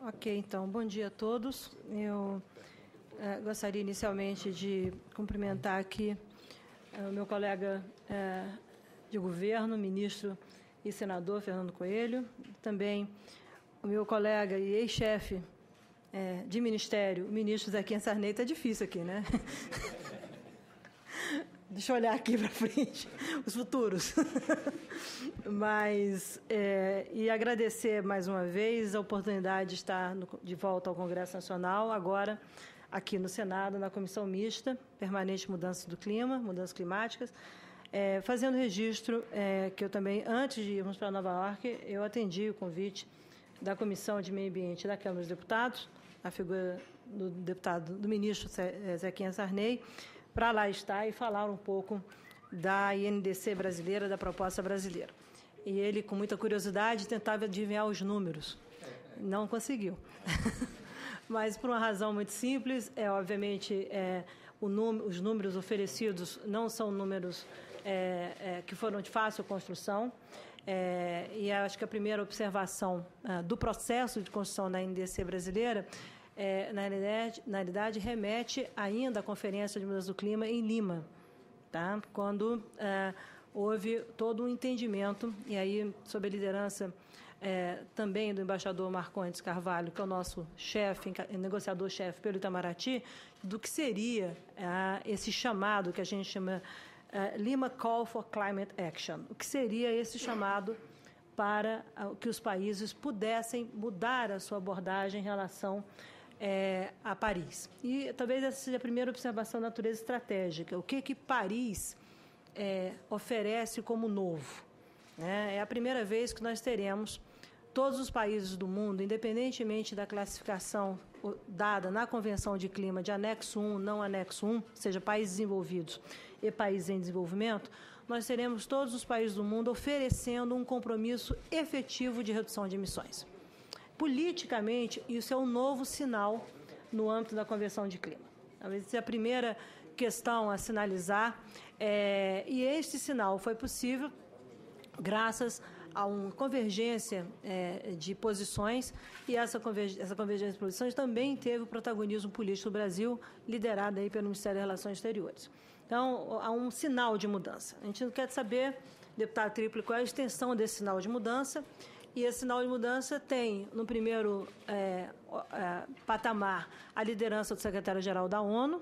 Ok, então, bom dia a todos. Eu gostaria inicialmente de cumprimentar aqui o meu colega de governo, ministro e senador Fernando Coelho, também o meu colega e ex-chefe de ministério, o ministro Zequinha Sarney. Está difícil aqui, né? Deixa eu olhar aqui para frente, os futuros. Mas, e agradecer mais uma vez a oportunidade de estar de volta ao Congresso Nacional, agora aqui no Senado, na Comissão Mista Permanente Mudança do Clima, Mudanças Climáticas, fazendo registro que eu também, antes de irmos para Nova York, eu atendi o convite da Comissão de Meio Ambiente da Câmara dos Deputados, a figura do ministro Zequinha Sarney, para lá estar e falar um pouco da INDC brasileira, da proposta brasileira. E ele, com muita curiosidade, tentava adivinhar os números. Não conseguiu. Mas, por uma razão muito simples, obviamente, os números oferecidos não são números que foram de fácil construção. E acho que a primeira observação do processo de construção da INDC brasileira na realidade, remete ainda à Conferência de Mudança do Clima em Lima, tá? Quando houve todo um entendimento, e aí, sob a liderança também do embaixador Marcondes Carvalho, que é o nosso chefe, negociador-chefe pelo Itamaraty, do que seria esse chamado que a gente chama Lima Call for Climate Action. O que seria esse chamado para que os países pudessem mudar a sua abordagem em relação a Paris. E talvez essa seja a primeira observação de natureza estratégica. O que Paris oferece como novo? É a primeira vez que nós teremos todos os países do mundo, independentemente da classificação dada na Convenção de Clima de anexo 1, não anexo 1, ou seja, países desenvolvidos e países em desenvolvimento, nós teremos todos os países do mundo oferecendo um compromisso efetivo de redução de emissões. Politicamente, isso é um novo sinal no âmbito da Convenção de Clima. Talvez essa é a primeira questão a sinalizar, e este sinal foi possível graças a uma convergência de posições, e essa convergência de posições também teve o protagonismo político do Brasil, liderado aí pelo Ministério das Relações Exteriores. Então, há um sinal de mudança. A gente não quer saber, deputado Trípoli, qual é a extensão desse sinal de mudança. E esse sinal de mudança tem, no primeiro patamar, a liderança do secretário-geral da ONU,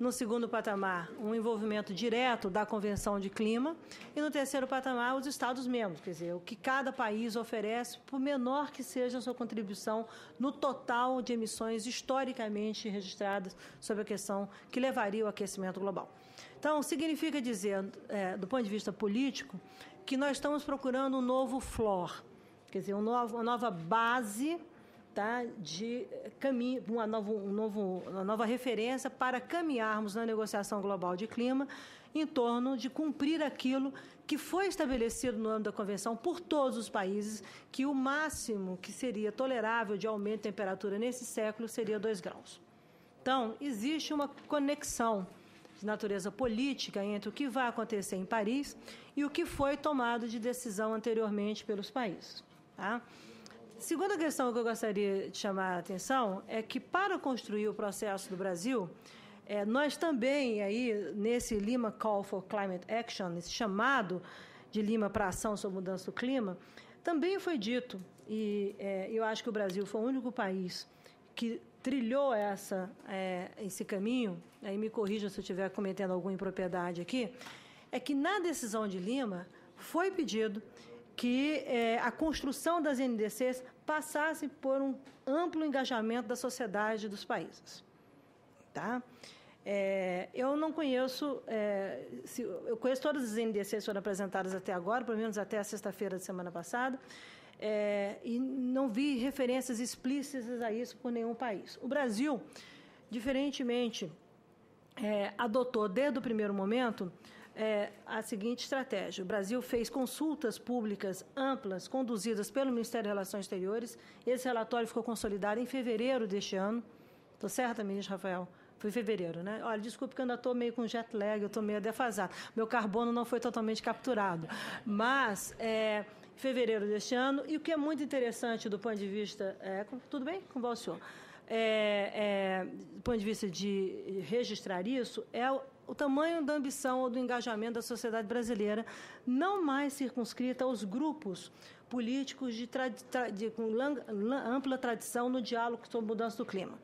no segundo patamar, um envolvimento direto da Convenção de Clima, e no terceiro patamar, os Estados-membros, quer dizer, o que cada país oferece, por menor que seja a sua contribuição no total de emissões historicamente registradas sobre a questão que levaria ao aquecimento global. Então, significa dizer, do ponto de vista político, que nós estamos procurando um novo floor, quer dizer, uma nova base, tá, de caminho, uma nova referência para caminharmos na negociação global de clima em torno de cumprir aquilo que foi estabelecido no âmbito da Convenção por todos os países, que o máximo que seria tolerável de aumento de temperatura nesse século seria 2 graus. Então, existe uma conexão de natureza política entre o que vai acontecer em Paris e o que foi tomado de decisão anteriormente pelos países. Tá? Segunda questão que eu gostaria de chamar a atenção é que, para construir o processo do Brasil, nós também, aí, nesse Lima Call for Climate Action, nesse chamado de Lima para ação sobre mudança do clima, também foi dito, e eu acho que o Brasil foi o único país que trilhou esse caminho, aí me corrija se eu estiver cometendo alguma impropriedade aqui, é que na decisão de Lima foi pedido que a construção das NDCs passasse por um amplo engajamento da sociedade dos países. Tá? Eu não conheço, eu conheço todas as NDCs que foram apresentadas até agora, pelo menos até a sexta-feira da semana passada, e não vi referências explícitas a isso por nenhum país. O Brasil, diferentemente, adotou desde o primeiro momento a seguinte estratégia. O Brasil fez consultas públicas amplas, conduzidas pelo Ministério das Relações Exteriores. Esse relatório ficou consolidado em fevereiro deste ano. Estou certa, ministro Rafael? Foi em fevereiro, né? Olha, desculpe que eu ainda estou meio com jet lag, eu estou meio defasado. Meu carbono não foi totalmente capturado. Mas fevereiro deste ano, e o que é muito interessante do ponto de vista... tudo bem? Como vai o senhor? Do ponto de vista de registrar isso, é o tamanho da ambição ou do engajamento da sociedade brasileira, não mais circunscrita aos grupos políticos com ampla tradição no diálogo sobre mudança do clima.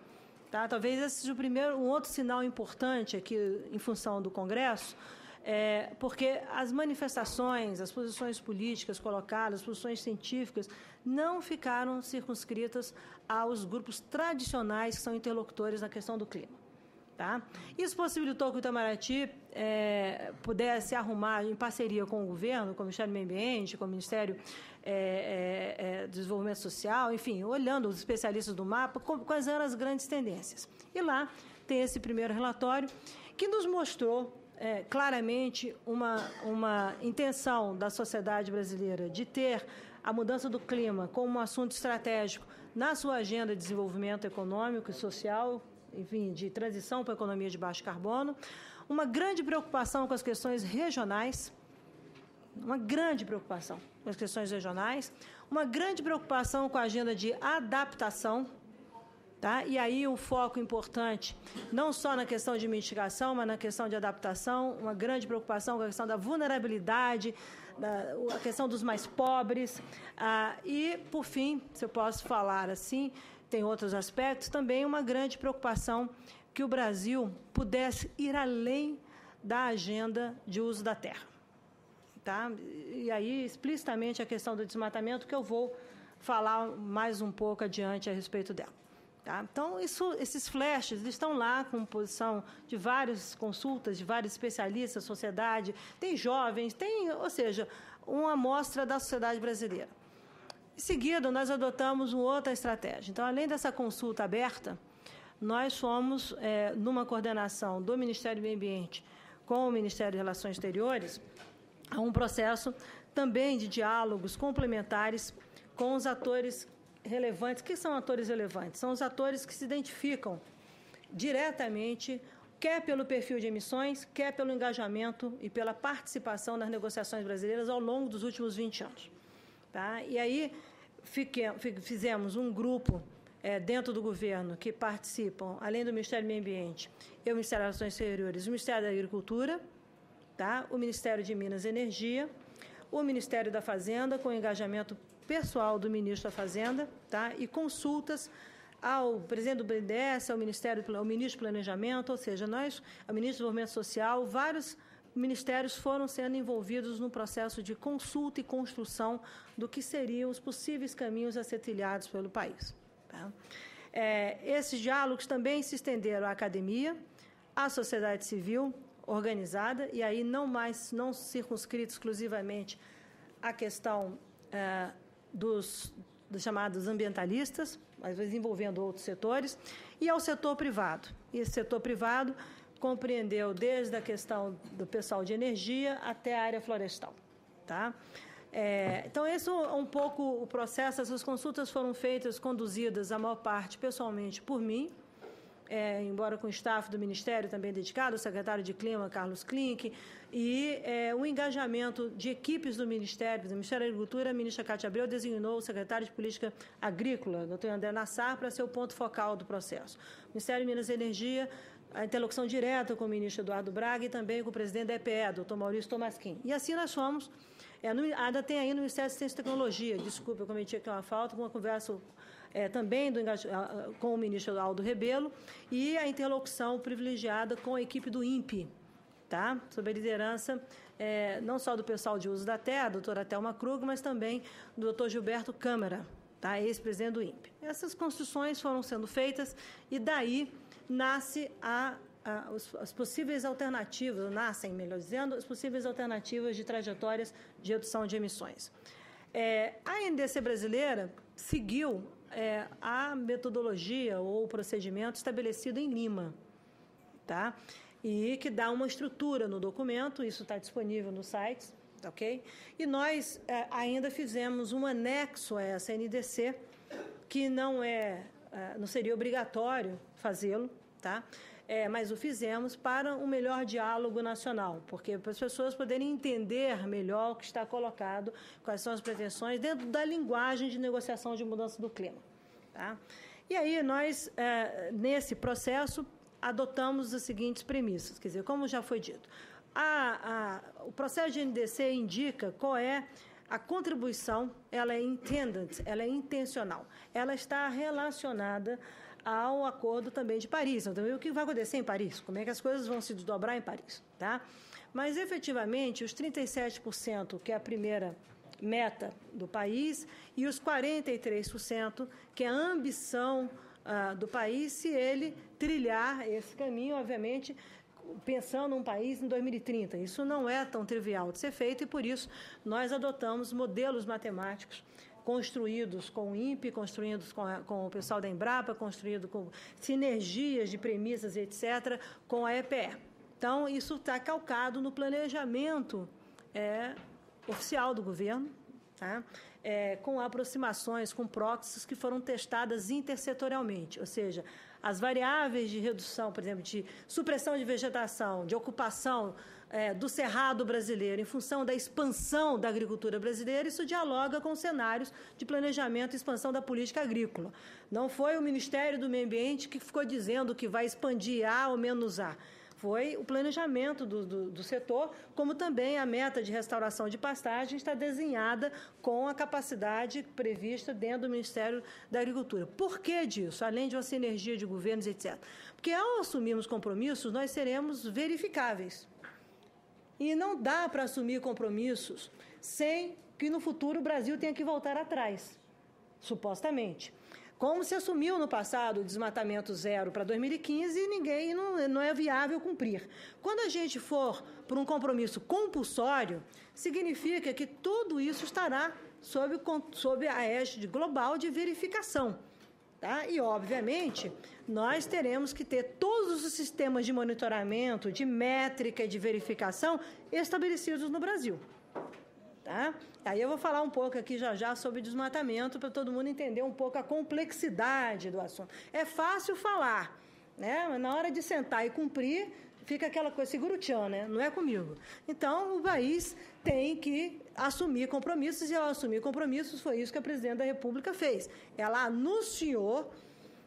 Tá? Talvez esse seja um outro sinal importante aqui em função do Congresso, porque as manifestações, as posições políticas colocadas, as posições científicas, não ficaram circunscritas aos grupos tradicionais que são interlocutores na questão do clima. Tá? Isso possibilitou que o Itamaraty pudesse arrumar, em parceria com o governo, com o Ministério do Meio Ambiente, com o Ministério do Desenvolvimento Social, enfim, olhando os especialistas do mapa, quais eram as grandes tendências. E lá tem esse primeiro relatório que nos mostrou claramente uma intenção da sociedade brasileira de ter a mudança do clima como um assunto estratégico na sua agenda de desenvolvimento econômico e social, enfim, de transição para a economia de baixo carbono, uma grande preocupação com as questões regionais, uma grande preocupação com as questões regionais, uma grande preocupação com a agenda de adaptação, tá? E aí um foco importante, não só na questão de mitigação, mas na questão de adaptação, uma grande preocupação com a questão da vulnerabilidade, a questão dos mais pobres, e, por fim, se eu posso falar assim, tem outros aspectos, também uma grande preocupação que o Brasil pudesse ir além da agenda de uso da terra. Tá? E aí, explicitamente, a questão do desmatamento, que eu vou falar mais um pouco adiante a respeito dela. Tá? Então, esses flashes estão lá com posição de várias consultas, de vários especialistas, sociedade, tem jovens, ou seja, uma amostra da sociedade brasileira. Em seguida, nós adotamos uma outra estratégia. Então, além dessa consulta aberta, nós fomos, numa coordenação do Ministério do Meio Ambiente com o Ministério de Relações Exteriores, a um processo também de diálogos complementares com os atores relevantes. O que são atores relevantes? São os atores que se identificam diretamente, quer pelo perfil de emissões, quer pelo engajamento e pela participação nas negociações brasileiras ao longo dos últimos 20 anos. Tá? E aí fizemos um grupo dentro do governo que participam, além do Ministério do Meio Ambiente e o Ministério das Relações Exteriores, o Ministério da Agricultura, tá? O Ministério de Minas e Energia, o Ministério da Fazenda, com engajamento pessoal do ministro da Fazenda, tá? E consultas ao presidente do BNDES, ao ministro do Planejamento, ou seja, ao ministro do Desenvolvimento Social, vários ministérios foram sendo envolvidos no processo de consulta e construção do que seriam os possíveis caminhos a ser trilhados pelo país. Tá? Esses diálogos também se estenderam à academia, à sociedade civil organizada, e aí não circunscrito exclusivamente à questão dos chamados ambientalistas, às vezes envolvendo outros setores, e ao setor privado. E esse setor privado compreendeu desde a questão do pessoal de energia até a área florestal. Tá? Então, esse é um pouco o processo. Essas consultas foram conduzidas, a maior parte, pessoalmente, por mim, embora com o staff do Ministério também dedicado, o secretário de Clima, Carlos Klink, e o engajamento de equipes do Ministério da Agricultura. A ministra Cátia Abreu designou o secretário de Política Agrícola, doutor André Nassar, para ser o ponto focal do processo. O Ministério de Minas e Energia, a interlocução direta com o ministro Eduardo Braga e também com o presidente da EPE, doutor Maurício Tomasquim. E assim nós fomos. Ainda tem aí no Ministério de Ciência e Tecnologia, desculpe, eu cometi aqui uma falta, com uma conversa também com o ministro Aldo Rebelo, e a interlocução privilegiada com a equipe do INPE, tá? Sob a liderança não só do pessoal de uso da terra, a doutora Thelma Krug, mas também do doutor Gilberto Câmara, tá? Ex-presidente do INPE. Essas construções foram sendo feitas e daí nasce as possíveis alternativas, nascem, melhor dizendo, as possíveis alternativas de trajetórias de redução de emissões. A NDC brasileira seguiu a metodologia ou o procedimento estabelecido em Lima, tá? E que dá uma estrutura no documento, isso está disponível nos sites, ok? E nós ainda fizemos um anexo a essa NDC, que não seria obrigatório fazê-lo, tá? mas o fizemos para um melhor diálogo nacional, porque para as pessoas poderem entender melhor o que está colocado, quais são as pretensões dentro da linguagem de negociação de mudança do clima. Tá? E aí nós, nesse processo, adotamos as seguintes premissas, quer dizer, como já foi dito, o processo de NDC indica qual é a contribuição, ela é intended, ela é intencional, ela está relacionada ao Acordo também de Paris. Então, o que vai acontecer em Paris? Como é que as coisas vão se desdobrar em Paris? Tá? Mas, efetivamente, os 37%, que é a primeira meta do país, e os 43%, que é a ambição do país, se ele trilhar esse caminho, obviamente, pensando num país em 2030. Isso não é tão trivial de ser feito e, por isso, nós adotamos modelos matemáticos construídos com o INPE, construídos com o pessoal da Embrapa, construídos com sinergias de premissas, etc., com a EPE. Então, isso está calcado no planejamento oficial do governo, tá? Com aproximações, com proxies que foram testadas intersetorialmente, ou seja, as variáveis de redução, por exemplo, de supressão de vegetação, de ocupação do cerrado brasileiro, em função da expansão da agricultura brasileira, isso dialoga com cenários de planejamento e expansão da política agrícola. Não foi o Ministério do Meio Ambiente que ficou dizendo que vai expandir A ou menos A. Foi o planejamento do setor, como também a meta de restauração de pastagem está desenhada com a capacidade prevista dentro do Ministério da Agricultura. Por que disso? Além de uma sinergia de governos, etc. Porque ao assumirmos compromissos, nós seremos verificáveis. E não dá para assumir compromissos sem que no futuro o Brasil tenha que voltar atrás, supostamente. Como se assumiu no passado o desmatamento zero para 2015 e não é viável cumprir. Quando a gente for por um compromisso compulsório, significa que tudo isso estará sob a égide global de verificação. Tá? E, obviamente, nós teremos que ter todos os sistemas de monitoramento, de métrica e de verificação estabelecidos no Brasil. Tá? Aí eu vou falar um pouco aqui já sobre desmatamento para todo mundo entender um pouco a complexidade do assunto. É fácil falar, né? Mas na hora de sentar e cumprir, fica aquela coisa, segura o tchan, né? Não é comigo. Então, o país tem que assumir compromissos, e ao assumir compromissos foi isso que a Presidente da República fez. Ela anunciou,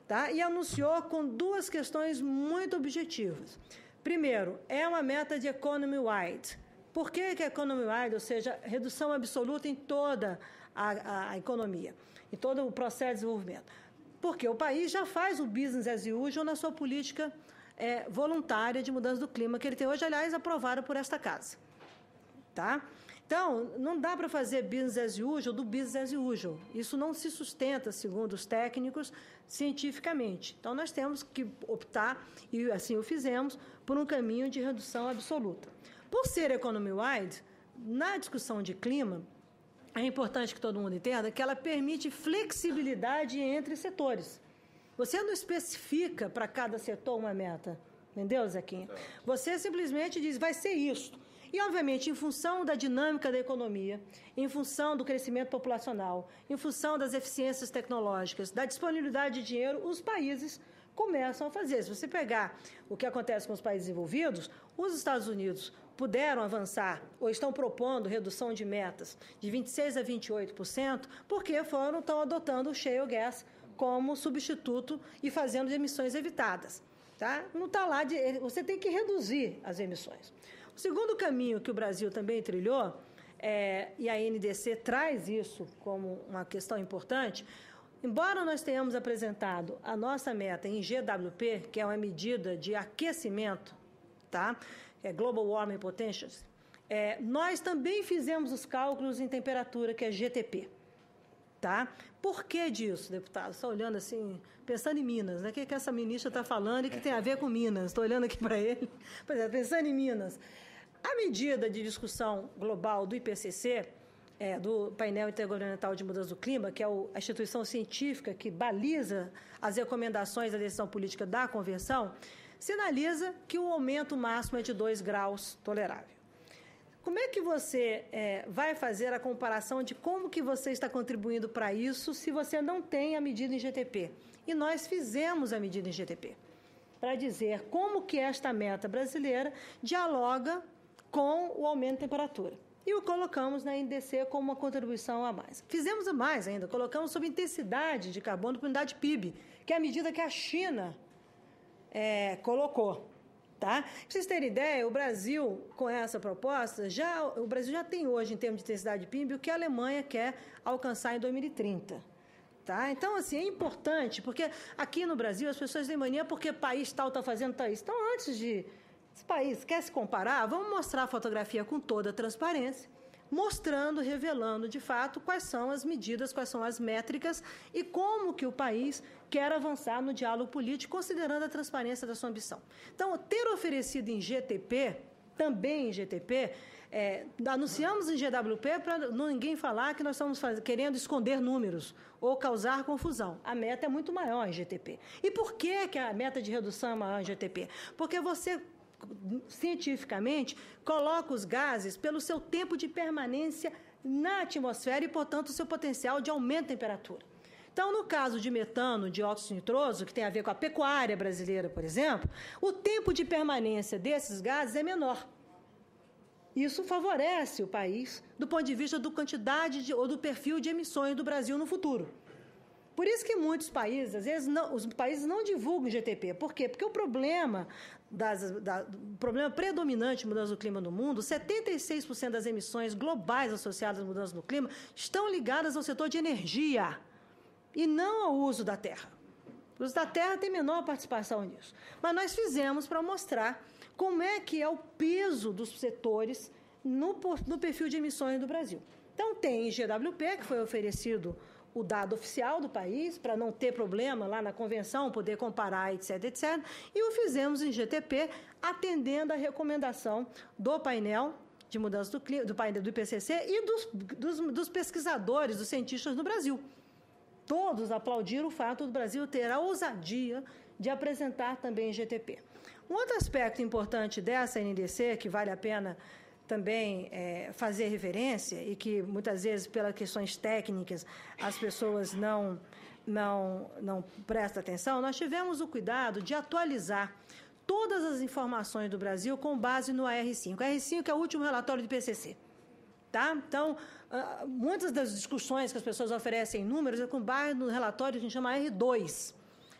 tá? E anunciou com duas questões muito objetivas. Primeiro, é uma meta de economy-wide. Por que economy-wide, ou seja, redução absoluta em toda a economia, em todo o processo de desenvolvimento? Porque o país já faz o business as usual na sua política voluntária de mudança do clima, que ele tem hoje, aliás, aprovada por esta casa. Tá? Então, não dá para fazer business as usual do business as usual. Isso não se sustenta, segundo os técnicos, cientificamente. Então, nós temos que optar, e assim o fizemos, por um caminho de redução absoluta. Por ser economy-wide, na discussão de clima, é importante que todo mundo entenda que ela permite flexibilidade entre setores. Você não especifica para cada setor uma meta, entendeu, Zequinha? Você simplesmente diz, vai ser isso. E, obviamente, em função da dinâmica da economia, em função do crescimento populacional, em função das eficiências tecnológicas, da disponibilidade de dinheiro, os países começam a fazer. Se você pegar o que acontece com os países envolvidos, os Estados Unidos puderam avançar ou estão propondo redução de metas de 26% a 28%, porque estão adotando o shale gas como substituto e fazendo emissões evitadas. Tá? Não está lá, você tem que reduzir as emissões. O segundo caminho que o Brasil também trilhou, e a NDC traz isso como uma questão importante, embora nós tenhamos apresentado a nossa meta em GWP, que é uma medida de aquecimento, tá? Global Warming Potentials, nós também fizemos os cálculos em temperatura, que é GTP. Tá? Por que disso, deputado? Estou olhando assim, pensando em Minas, né? O que essa ministra está falando e que tem a ver com Minas? Estou olhando aqui para ele, pensando em Minas. A medida de discussão global do IPCC, do Painel Intergovernamental de Mudança do Clima, que é a instituição científica que baliza as recomendações da decisão política da Convenção, sinaliza que o aumento máximo é de 2 graus tolerável. Como é que você vai fazer a comparação de como que você está contribuindo para isso se você não tem a medida em GTP? E nós fizemos a medida em GTP. para dizer como que esta meta brasileira dialoga com o aumento de temperatura. E o colocamos na NDC como uma contribuição a mais. Fizemos a mais ainda, colocamos sobre intensidade de carbono por unidade PIB, que é a medida que a China colocou. Tá? Para vocês terem ideia, o Brasil, com essa proposta, o Brasil já tem hoje, em termos de intensidade de PIB, o que a Alemanha quer alcançar em 2030. Tá? Então, assim, é importante, porque aqui no Brasil as pessoas têm mania porque país tal está fazendo tal isso. Então, antes de esse país quer se comparar, vamos mostrar a fotografia com toda a transparência, mostrando, revelando, de fato, quais são as medidas, quais são as métricas e como que o país quer avançar no diálogo político, considerando a transparência da sua ambição. Então, ter oferecido em GTP, também em GTP, anunciamos em GWP para ninguém falar que nós estamos querendo esconder números ou causar confusão. A meta é muito maior em GTP. E por que a meta de redução é maior em GTP? Porque você, cientificamente, coloca os gases pelo seu tempo de permanência na atmosfera e, portanto, o seu potencial de aumento de temperatura. Então, no caso de metano, dióxido nitroso, que tem a ver com a pecuária brasileira, por exemplo, o tempo de permanência desses gases é menor. Isso favorece o país do ponto de vista da quantidade ou do perfil de emissões do Brasil no futuro. Por isso que muitos países, às vezes, os países não divulgam GTP. Por quê? Porque o problema predominante de mudança do clima no mundo, 76% das emissões globais associadas à mudança do clima estão ligadas ao setor de energia e não ao uso da terra. O uso da terra tem menor participação nisso. Mas nós fizemos para mostrar como é que é o peso dos setores no perfil de emissões do Brasil. Então, tem GWP, que foi oferecido o dado oficial do país, para não ter problema lá na convenção, poder comparar, etc., etc., e o fizemos em GTP, atendendo a recomendação do painel de mudança do clima, do painel do IPCC e dos pesquisadores, dos cientistas no Brasil. Todos aplaudiram o fato do Brasil ter a ousadia de apresentar também em GTP. Um outro aspecto importante dessa NDC, que vale a pena também fazer referência e que muitas vezes, pelas questões técnicas, as pessoas não prestam atenção, nós tivemos o cuidado de atualizar todas as informações do Brasil com base no AR5. O AR5 é o último relatório do IPCC. Tá? Então, muitas das discussões que as pessoas oferecem em números é com base no relatório que a gente chama R2.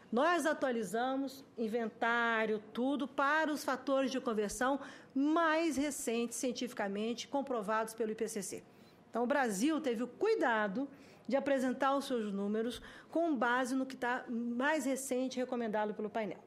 Nós atualizamos inventário, tudo, para os fatores de conversão mais recentes, cientificamente, comprovados pelo IPCC. Então, o Brasil teve o cuidado de apresentar os seus números com base no que está mais recente recomendado pelo painel.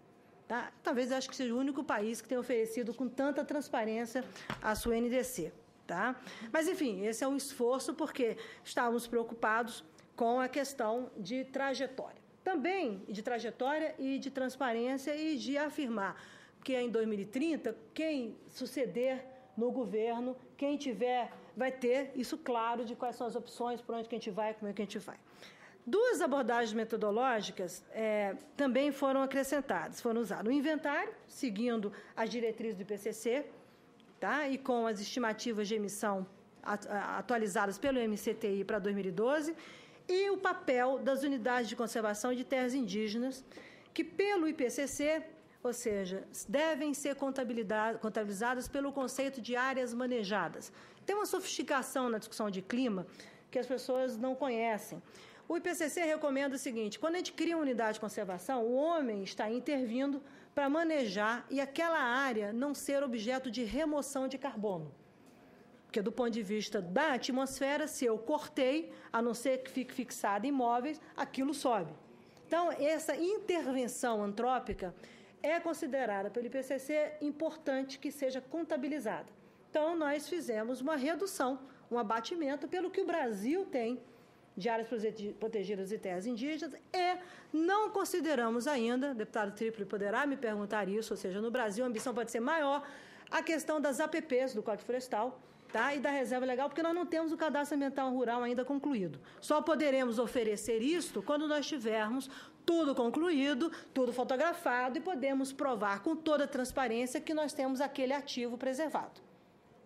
Tá? Talvez acho que seja o único país que tenha oferecido com tanta transparência a sua NDC. Tá? Mas, enfim, esse é um esforço porque estávamos preocupados com a questão de trajetória. Também de trajetória e de transparência e de afirmar que em 2030, quem suceder no governo, quem tiver, vai ter isso claro de quais são as opções, por onde que a gente vai, como é que a gente vai. Duas abordagens metodológicas também foram acrescentadas, foram usadas. O inventário, seguindo as diretrizes do IPCC, tá? E com as estimativas de emissão atualizadas pelo MCTI para 2012, e o papel das unidades de conservação de terras indígenas, que pelo IPCC, ou seja, devem ser contabilizadas pelo conceito de áreas manejadas. Tem uma sofisticação na discussão de clima que as pessoas não conhecem. O IPCC recomenda o seguinte: quando a gente cria uma unidade de conservação, o homem está intervindo para manejar e aquela área não ser objeto de remoção de carbono. Porque, do ponto de vista da atmosfera, se eu cortei, a não ser que fique fixado em imóveis, aquilo sobe. Então, essa intervenção antrópica é considerada pelo IPCC importante que seja contabilizada. Então, nós fizemos uma redução, um abatimento, pelo que o Brasil tem de áreas protegidas e terras indígenas, e não consideramos ainda, o deputado Trípoli poderá me perguntar isso, ou seja, no Brasil a ambição pode ser maior, a questão das APPs do Código Florestal, tá? E da reserva legal, porque nós não temos o cadastro ambiental rural ainda concluído. Só poderemos oferecer isto quando nós tivermos tudo concluído, tudo fotografado e podemos provar com toda a transparência que nós temos aquele ativo preservado.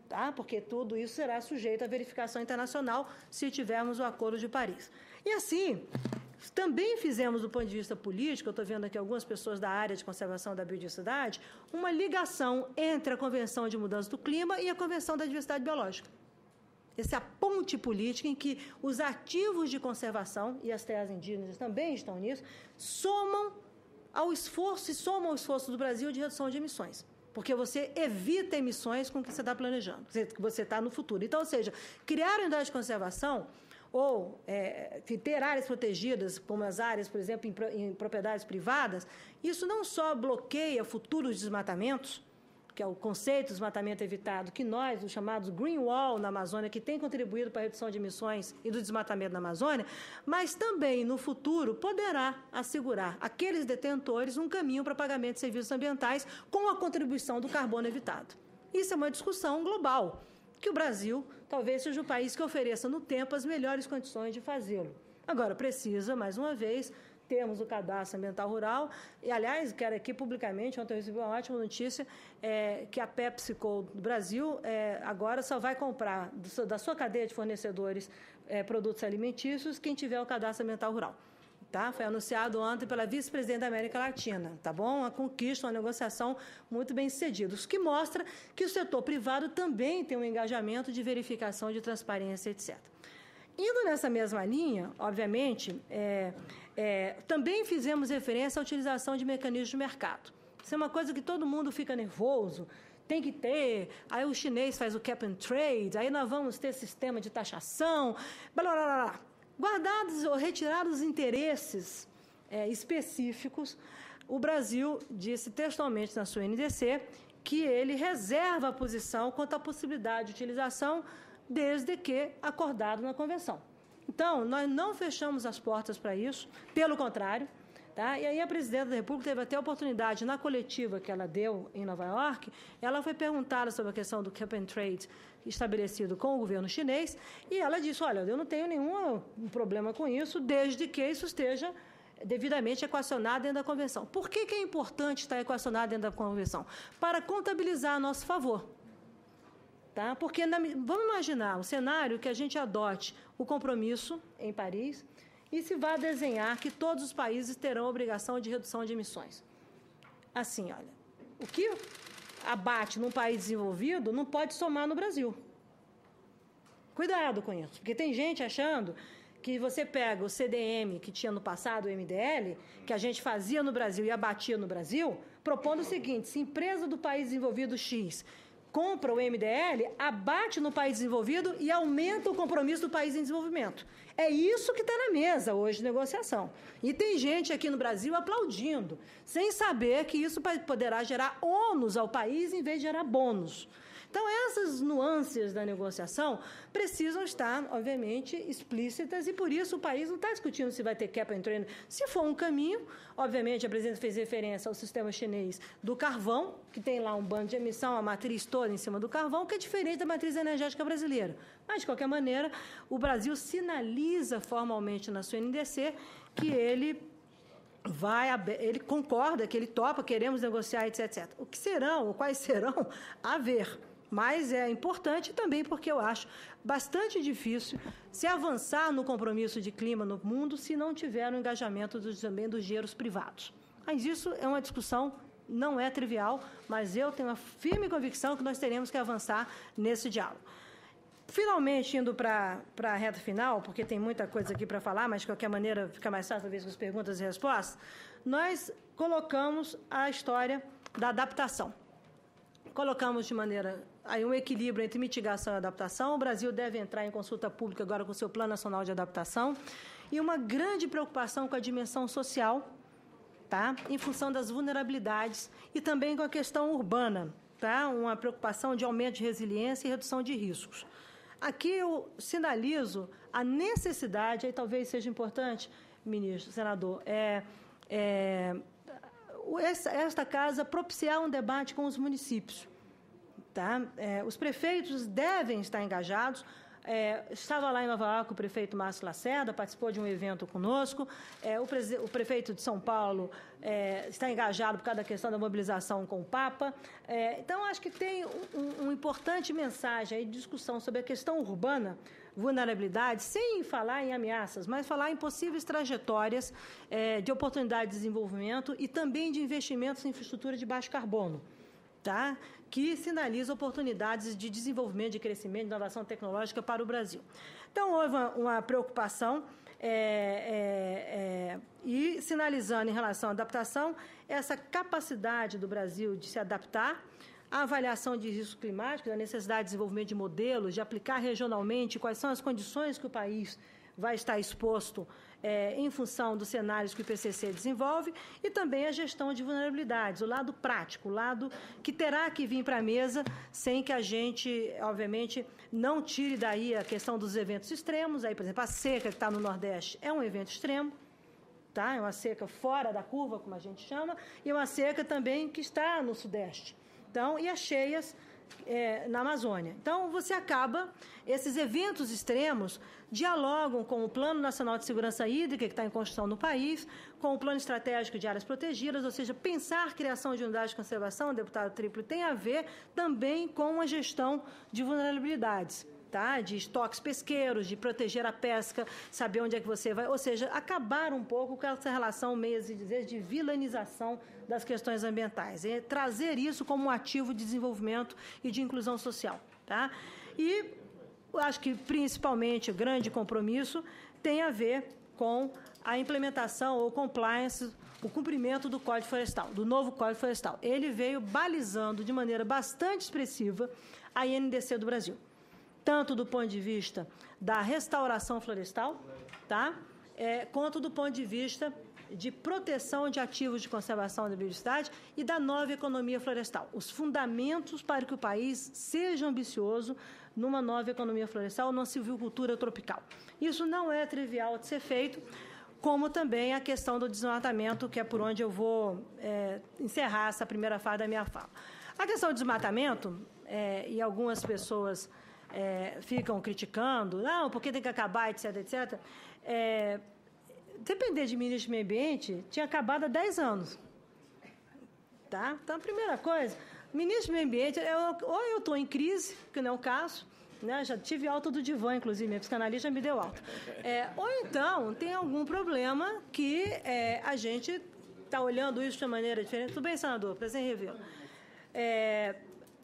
Tá? Porque tudo isso será sujeito à verificação internacional se tivermos o Acordo de Paris. E assim, Também fizemos, do ponto de vista político, eu estou vendo aqui algumas pessoas da área de conservação da biodiversidade, uma ligação entre a Convenção de Mudança do Clima e a Convenção da Diversidade Biológica. Essa é a ponte política em que os ativos de conservação, e as terras indígenas também estão nisso, somam ao esforço do Brasil de redução de emissões. Porque você evita emissões com o que você está planejando, que você está no futuro. Então, ou seja, criar unidade de conservação ou ter áreas protegidas, como as áreas, por exemplo, em propriedades privadas, isso não só bloqueia futuros desmatamentos, que é o conceito de desmatamento evitado, que nós, os chamados Green Wall na Amazônia, que tem contribuído para a redução de emissões e do desmatamento na Amazônia, mas também, no futuro, poderá assegurar àqueles detentores um caminho para pagamento de serviços ambientais com a contribuição do carbono evitado. Isso é uma discussão global, que o Brasil talvez seja o país que ofereça no tempo as melhores condições de fazê-lo. Agora, precisa, mais uma vez, termos o cadastro ambiental rural, e, aliás, quero aqui publicamente, ontem eu recebi uma ótima notícia, que a PepsiCo do Brasil agora só vai comprar da sua cadeia de fornecedores produtos alimentícios quem tiver o cadastro ambiental rural. Tá? Foi anunciado ontem pela vice-presidente da América Latina, tá bom? Uma conquista, uma negociação muito bem sucedida, o que mostra que o setor privado também tem um engajamento de verificação de transparência, etc. Indo nessa mesma linha, obviamente, também fizemos referência à utilização de mecanismos de mercado. Isso é uma coisa que todo mundo fica nervoso, tem que ter, aí o chinês faz o cap and trade, aí nós vamos ter sistema de taxação, blá, blá, blá, blá. Guardados ou retirados os interesses específicos, o Brasil disse textualmente na sua NDC que ele reserva a posição quanto à possibilidade de utilização desde que acordado na Convenção. Então, nós não fechamos as portas para isso, pelo contrário. Tá? E aí a presidenta da República teve até a oportunidade, na coletiva que ela deu em Nova York, ela foi perguntada sobre a questão do cap and trade estabelecido com o governo chinês, e ela disse, olha, eu não tenho nenhum problema com isso, desde que isso esteja devidamente equacionado dentro da Convenção. Por que é importante estar equacionado dentro da Convenção? Para contabilizar a nosso favor. Tá? Porque, vamos imaginar um cenário que a gente adote o compromisso em Paris e se vá desenhar que todos os países terão obrigação de redução de emissões. Assim, olha, o que abate num país desenvolvido não pode somar no Brasil. Cuidado com isso, porque tem gente achando que você pega o CDM que tinha no passado, o MDL, que a gente fazia no Brasil e abatia no Brasil, propondo o seguinte, se empresa do país desenvolvido X compra o MDL, abate no país desenvolvido e aumenta o compromisso do país em desenvolvimento. É isso que está na mesa hoje de negociação. E tem gente aqui no Brasil aplaudindo, sem saber que isso poderá gerar ônus ao país em vez de gerar bônus. Então, essas nuances da negociação precisam estar, obviamente, explícitas e, por isso, o país não está discutindo se vai ter cap and trade. Se for um caminho, obviamente, a presidenta fez referência ao sistema chinês do carvão, que tem lá um bando de emissão, a matriz toda em cima do carvão, que é diferente da matriz energética brasileira. Mas, de qualquer maneira, o Brasil sinaliza formalmente na sua NDC que ele concorda, que ele topa, queremos negociar, etc. O que serão, ou quais serão, a ver. Mas é importante também porque eu acho bastante difícil se avançar no compromisso de clima no mundo se não tiver o engajamento também dos dinheiros privados. Mas isso é uma discussão, não é trivial, mas eu tenho uma firme convicção que nós teremos que avançar nesse diálogo. Finalmente, indo para a reta final, porque tem muita coisa aqui para falar, mas de qualquer maneira fica mais fácil, talvez, com as perguntas e respostas, nós colocamos a história da adaptação. Colocamos de maneira aí um equilíbrio entre mitigação e adaptação. O Brasil deve entrar em consulta pública agora com o seu Plano Nacional de Adaptação e uma grande preocupação com a dimensão social, tá? Em função das vulnerabilidades e também com a questão urbana, tá? Uma preocupação de aumento de resiliência e redução de riscos. Aqui eu sinalizo a necessidade, aí talvez seja importante, ministro, senador, esta casa propiciar um debate com os municípios. Tá? Os prefeitos devem estar engajados. Estava lá em Nova York o prefeito Márcio Lacerda, participou de um evento conosco. O prefeito de São Paulo está engajado por causa da questão da mobilização com o Papa. Então, acho que tem uma importante mensagem aí de discussão sobre a questão urbana vulnerabilidades, sem falar em ameaças, mas falar em possíveis trajetórias de oportunidade de desenvolvimento e também de investimentos em infraestrutura de baixo carbono, tá? Que sinaliza oportunidades de desenvolvimento, de crescimento, de inovação tecnológica para o Brasil. Então, houve uma preocupação e sinalizando em relação à adaptação, essa capacidade do Brasil de se adaptar, a avaliação de risco climático, a necessidade de desenvolvimento de modelos, de aplicar regionalmente quais são as condições que o país vai estar exposto em função dos cenários que o IPCC desenvolve, e também a gestão de vulnerabilidades, o lado prático, o lado que terá que vir para a mesa, sem que a gente, obviamente, não tire daí a questão dos eventos extremos. Aí, por exemplo, a seca que está no Nordeste é um evento extremo, tá? É uma seca fora da curva, como a gente chama, e uma seca também que está no Sudeste. Então, e as cheias na Amazônia. Então, você acaba, esses eventos extremos dialogam com o Plano Nacional de Segurança Hídrica, que está em construção no país, com o Plano Estratégico de Áreas Protegidas, ou seja, pensar a criação de unidades de conservação, deputado Triplo, tem a ver também com a gestão de vulnerabilidades, tá? De estoques pesqueiros, de proteger a pesca, saber onde é que você vai, ou seja, acabar um pouco com essa relação, meio de dizer, de vilanização das questões ambientais, trazer isso como um ativo de desenvolvimento e de inclusão social, tá? E acho que, principalmente, o grande compromisso tem a ver com a implementação ou compliance, o cumprimento do Código Florestal, do novo Código Florestal. Ele veio balizando de maneira bastante expressiva a INDC do Brasil, tanto do ponto de vista da restauração florestal, tá? Quanto do ponto de vista de proteção de ativos de conservação da biodiversidade e da nova economia florestal. Os fundamentos para que o país seja ambicioso numa nova economia florestal, numa silvicultura tropical. Isso não é trivial de ser feito, como também a questão do desmatamento, que é por onde eu vou encerrar essa primeira fase da minha fala. A questão do desmatamento, e algumas pessoas ficam criticando, não, porque tem que acabar, etc., etc., depender de ministro do Meio Ambiente, tinha acabado há 10 anos. Tá? Então, a primeira coisa, ministro do Meio Ambiente, ou eu estou em crise, que não é o caso, né? Já tive alta do divã, inclusive, minha psicanalista me deu alta. Ou então, tem algum problema que a gente está olhando isso de uma maneira diferente. Tudo bem, senador? Prazer em revê-lo.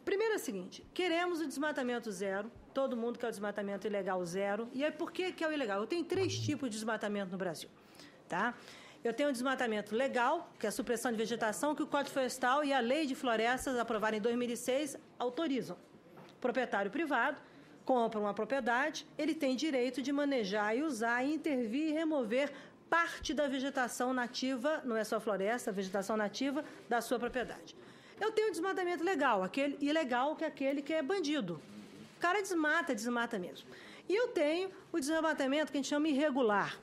Primeiro é o seguinte, queremos o desmatamento zero, todo mundo quer o desmatamento ilegal zero. E aí, por que é o ilegal? Eu tenho 3 tipos de desmatamento no Brasil. Tá? Eu tenho o desmatamento legal, que é a supressão de vegetação, que o Código Florestal e a Lei de Florestas, aprovada em 2006, autorizam. O proprietário privado compra uma propriedade, ele tem direito de manejar e usar, e intervir e remover parte da vegetação nativa, não é só floresta, a vegetação nativa da sua propriedade. Eu tenho o desmatamento legal, aquele ilegal, que é aquele que é bandido. O cara desmata mesmo. E eu tenho o desmatamento que a gente chama irregular,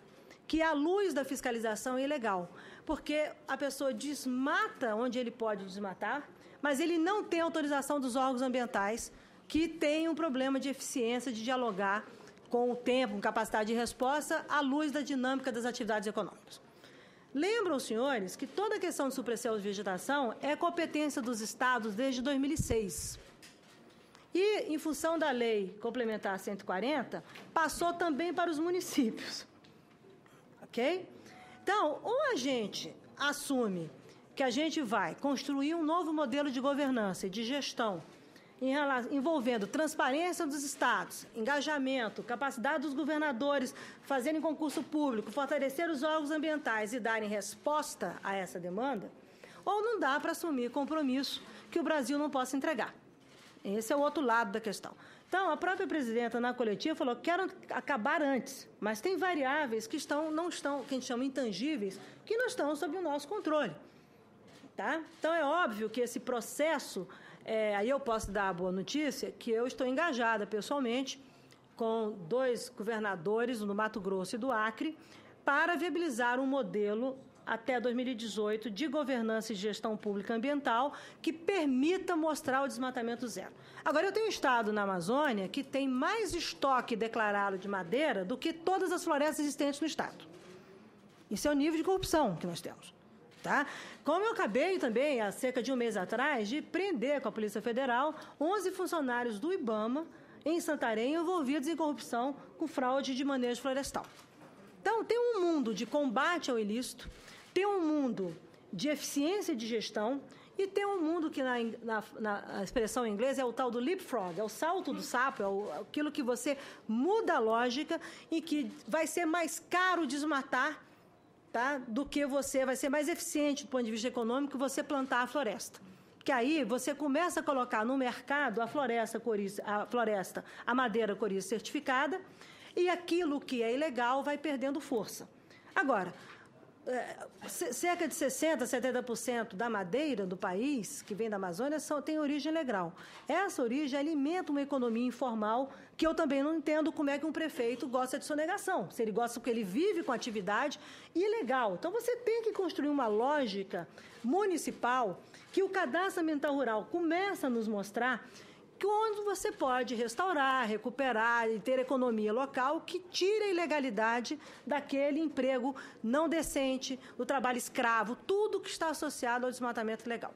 que à luz da fiscalização é ilegal, porque a pessoa desmata onde ele pode desmatar, mas ele não tem autorização dos órgãos ambientais, que têm um problema de eficiência, de dialogar com o tempo, com capacidade de resposta, à luz da dinâmica das atividades econômicas. Lembram, senhores, que toda a questão de supressão de vegetação é competência dos estados desde 2006. E, em função da Lei Complementar 140, passou também para os municípios. Ok? Então, ou a gente assume que a gente vai construir um novo modelo de governança e de gestão envolvendo transparência dos estados, engajamento, capacidade dos governadores fazerem concurso público, fortalecer os órgãos ambientais e darem resposta a essa demanda, ou não dá para assumir compromisso que o Brasil não possa entregar. Esse é o outro lado da questão. Então, a própria presidenta, na coletiva, falou que quero acabar antes, mas tem variáveis que não estão, que a gente chama intangíveis, que não estão sob o nosso controle. Tá? Então, é óbvio que esse processo, aí eu posso dar a boa notícia, que eu estou engajada pessoalmente com 2 governadores, do Mato Grosso e do Acre, para viabilizar um modelo até 2018 de governança e gestão pública ambiental que permita mostrar o desmatamento zero. Agora, eu tenho um estado na Amazônia que tem mais estoque declarado de madeira do que todas as florestas existentes no estado. Isso é o nível de corrupção que nós temos. Tá? Como eu acabei também, há cerca de um mês atrás, de prender com a Polícia Federal 11 funcionários do IBAMA em Santarém envolvidos em corrupção com fraude de manejo florestal. Então, tem um mundo de combate ao ilícito, tem um mundo de eficiência de gestão e tem um mundo que, na expressão em inglês, é o tal do leapfrog, é o salto do sapo, aquilo que você muda a lógica e que vai ser mais caro desmatar, tá, do que vai ser mais eficiente do ponto de vista econômico você plantar a floresta. Que aí você começa a colocar no mercado a floresta, a madeira coriza certificada, e aquilo que é ilegal vai perdendo força. Agora, cerca de 60%, 70% da madeira do país, que vem da Amazônia, tem origem legal. Essa origem alimenta uma economia informal, que eu também não entendo como é que um prefeito gosta de sonegação. Se ele gosta porque ele vive com atividade ilegal. Então, você tem que construir uma lógica municipal que o cadastro ambiental rural começa a nos mostrar que onde você pode restaurar, recuperar e ter economia local que tire a ilegalidade daquele emprego não decente, do trabalho escravo, tudo que está associado ao desmatamento ilegal.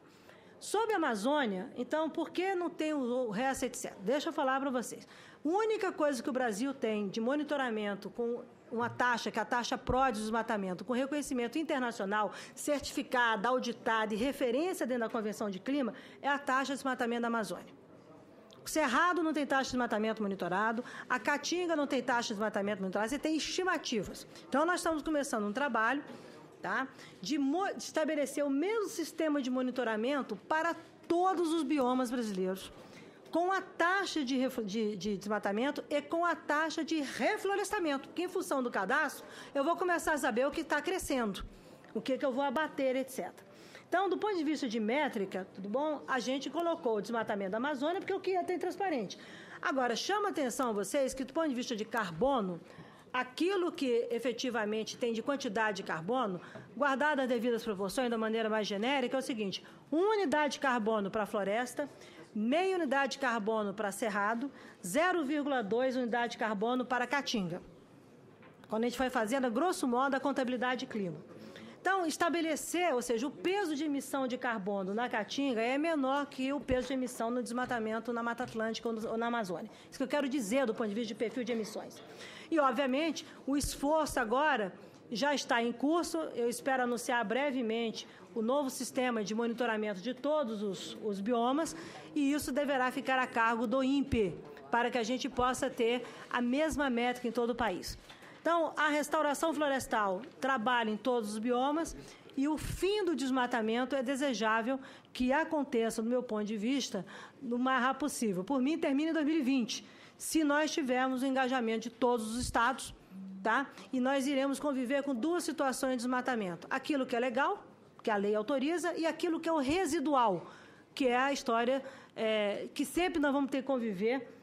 Sobre a Amazônia, então, por que não tem o RES, etc? Deixa eu falar para vocês. A única coisa que o Brasil tem de monitoramento com uma taxa, que é a taxa PRO de desmatamento, com reconhecimento internacional, certificada, auditada e referência dentro da Convenção de Clima, é a taxa de desmatamento da Amazônia. O Cerrado não tem taxa de desmatamento monitorado, a Caatinga não tem taxa de desmatamento monitorado, você tem estimativas. Então, nós estamos começando um trabalho, tá, de estabelecer o mesmo sistema de monitoramento para todos os biomas brasileiros, com a taxa de desmatamento e com a taxa de reflorestamento, porque, em função do cadastro, eu vou começar a saber o que está crescendo, o que eu vou abater, etc. Então, do ponto de vista de métrica, tudo bom? A gente colocou o desmatamento da Amazônia porque o que é tem transparente. Agora, chama a atenção a vocês que, do ponto de vista de carbono, aquilo que efetivamente tem de quantidade de carbono, guardado as devidas proporções da maneira mais genérica, é o seguinte: 1 unidade de carbono para a floresta, meia unidade de carbono para cerrado, 0,2 unidade de carbono para a caatinga. Quando a gente vai fazendo, a grosso modo, a contabilidade de clima. Então, estabelecer, ou seja, o peso de emissão de carbono na Caatinga é menor que o peso de emissão no desmatamento na Mata Atlântica ou na Amazônia. Isso que eu quero dizer do ponto de vista de perfil de emissões. E, obviamente, o esforço agora já está em curso. Eu espero anunciar brevemente o novo sistema de monitoramento de todos os biomas, e isso deverá ficar a cargo do INPE, para que a gente possa ter a mesma métrica em todo o país. Então, a restauração florestal trabalha em todos os biomas e o fim do desmatamento é desejável que aconteça, do meu ponto de vista, no mais rápido possível. Por mim, termina em 2020, se nós tivermos o engajamento de todos os estados, tá? E nós iremos conviver com duas situações de desmatamento. Aquilo que é legal, que a lei autoriza, e aquilo que é o residual, que é a história que sempre nós vamos ter que conviver,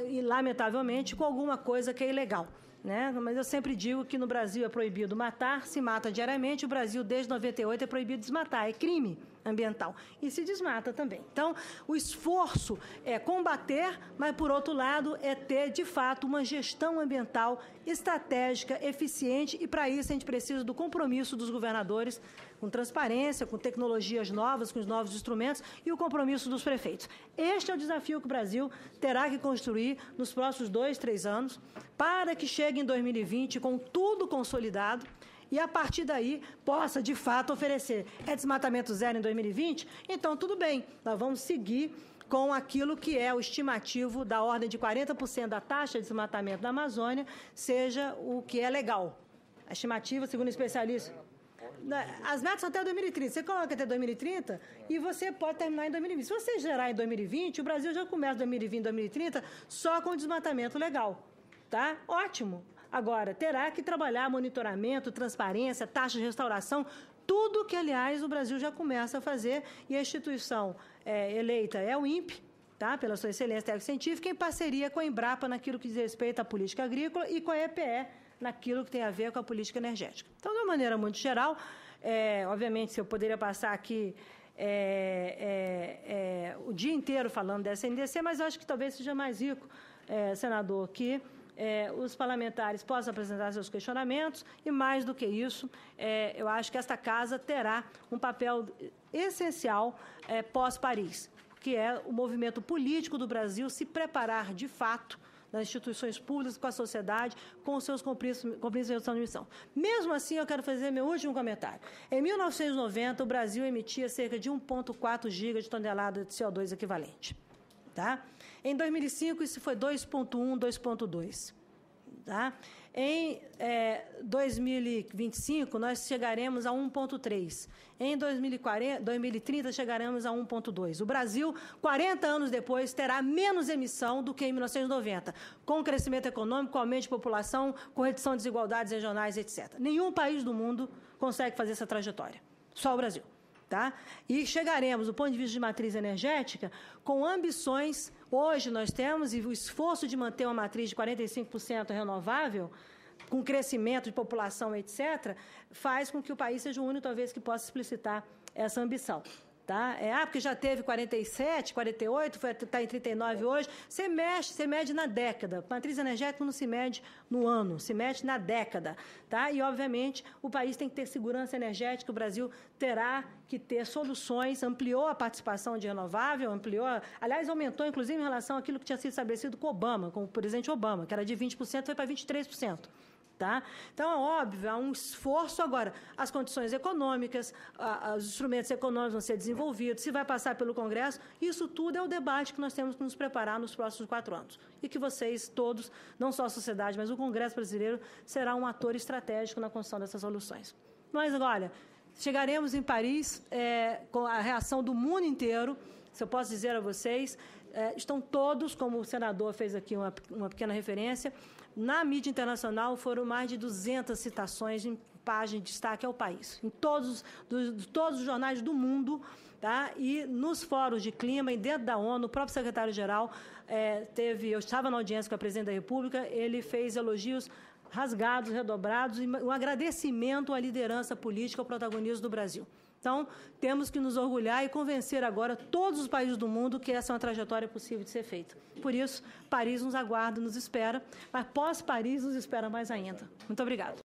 e, lamentavelmente, com alguma coisa que é ilegal. Né? Mas eu sempre digo que no Brasil é proibido matar, se mata diariamente. O Brasil, desde 98, é proibido desmatar, é crime ambiental. E se desmata também. Então, o esforço é combater, mas, por outro lado, é ter, de fato, uma gestão ambiental estratégica, eficiente, e, para isso, a gente precisa do compromisso dos governadores com transparência, com tecnologias novas, com os novos instrumentos, e o compromisso dos prefeitos. Este é o desafio que o Brasil terá que construir nos próximos 2, 3 anos, para que chegue em 2020 com tudo consolidado e, a partir daí, possa, de fato, oferecer. É desmatamento zero em 2020? Então, tudo bem, nós vamos seguir com aquilo que é o estimativo da ordem de 40% da taxa de desmatamento da Amazônia, seja o que é legal. A estimativa, segundo especialistas, as metas são até 2030. Você coloca até 2030 e você pode terminar em 2020. Se você gerar em 2020, o Brasil já começa 2020, 2030 só com desmatamento legal. Tá? Ótimo. Agora, terá que trabalhar monitoramento, transparência, taxa de restauração, tudo que, aliás, o Brasil já começa a fazer, e a instituição eleita é o INPE, tá? Pela sua excelência técnico-científica, em parceria com a Embrapa naquilo que diz respeito à política agrícola e com a EPE naquilo que tem a ver com a política energética. Então, de uma maneira muito geral, obviamente, se eu poderia passar aqui o dia inteiro falando dessa NDC, mas eu acho que talvez seja mais rico, senador, que os parlamentares possam apresentar seus questionamentos e, mais do que isso, eu acho que esta Casa terá um papel essencial pós-Paris. que é o movimento político do Brasil se preparar, de fato, nas instituições públicas, com a sociedade, com os seus compromissos de redução de emissão. Mesmo assim, eu quero fazer meu último comentário. Em 1990, o Brasil emitia cerca de 1,4 giga de tonelada de CO2 equivalente. Tá? Em 2005, isso foi 2,1, 2,2. Tá? Em 2025, nós chegaremos a 1,3. Em 2030, chegaremos a 1,2. O Brasil, 40 anos depois, terá menos emissão do que em 1990, com crescimento econômico, com aumento de população, com redução de desigualdades regionais, etc. Nenhum país do mundo consegue fazer essa trajetória, só o Brasil. Tá? E chegaremos, do ponto de vista de matriz energética, com ambições. Hoje nós temos, e o esforço de manter uma matriz de 45% renovável, com crescimento de população, etc., faz com que o país seja o único, talvez, que possa explicitar essa ambição. Tá? Porque já teve 47, 48, está em 39 hoje. Você mede na década. Matriz energética não se mede no ano, se mede na década. Tá? E, obviamente, o país tem que ter segurança energética, o Brasil terá que ter soluções, ampliou a participação de renovável, aliás, aumentou, inclusive, em relação àquilo que tinha sido estabelecido com Obama, com o presidente Obama, que era de 20%, foi para 23%. Tá? Então, é óbvio, há um esforço agora. As condições econômicas, os instrumentos econômicos vão ser desenvolvidos, se vai passar pelo Congresso, isso tudo é o debate que nós temos que nos preparar nos próximos 4 anos. E que vocês todos, não só a sociedade, mas o Congresso brasileiro, será um ator estratégico na construção dessas soluções. Mas, olha, chegaremos em Paris com a reação do mundo inteiro, se eu posso dizer a vocês, estão todos, como o senador fez aqui uma pequena referência, na mídia internacional foram mais de 200 citações em página de destaque ao país, em todos os jornais do mundo, tá? E nos fóruns de clima e dentro da ONU, o próprio secretário-geral eu estava na audiência com a presidente da República, ele fez elogios rasgados, redobrados, e um agradecimento à liderança política, ao protagonismo do Brasil. Então, temos que nos orgulhar e convencer agora todos os países do mundo que essa é uma trajetória possível de ser feita. Por isso, Paris nos aguarda, nos espera, mas pós-Paris nos espera mais ainda. Muito obrigada.